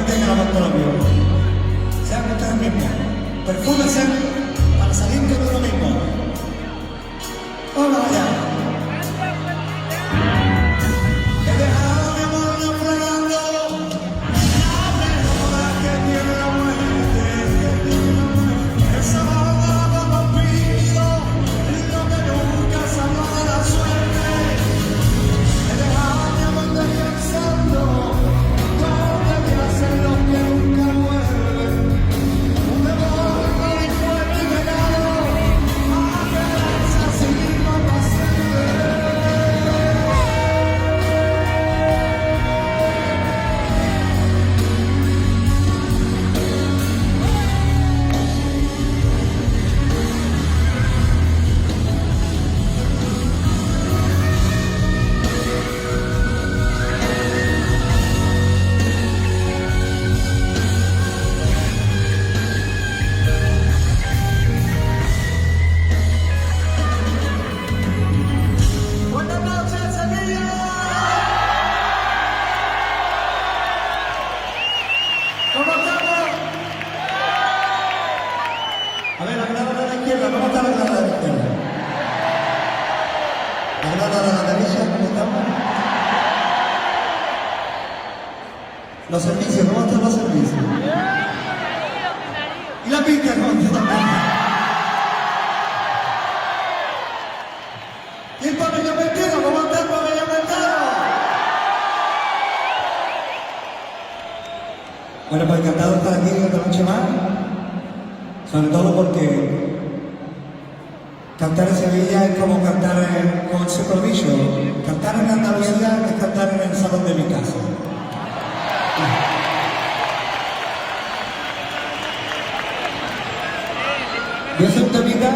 seguramente que la doctora lo vio. Sean ustedes mismos. Perfúmense para salir con uno mismo. ¡Vamos allá! He dejado mi amor naufragando, la mejora que tiene la muerte. Esa boda de vampiro, lo que nunca salió de la suerte. He dejado mi amor descansando, donde me hacen los que nunca vuelven. Un demonio y fuerte y pegado, a quedarse así no pasa. Buenas noches, Sevilla. ¿Cómo estamos? A ver, la grada de la izquierda, ¿cómo está la grada de la izquierda? La grada de la derecha, ¿cómo estamos? Los servicios, ¿cómo están los servicios? ¿Y la pista, cómo está también? ¿Y el pabellón vestido? ¿Cómo está el pabellón vestido? Bueno, pues encantado de estar aquí otra noche más, sobre todo porque cantar en Sevilla es como cantar, como siempre he dicho, cantar en Andalucía es cantar en el salón de mi casa. Yo soy un temita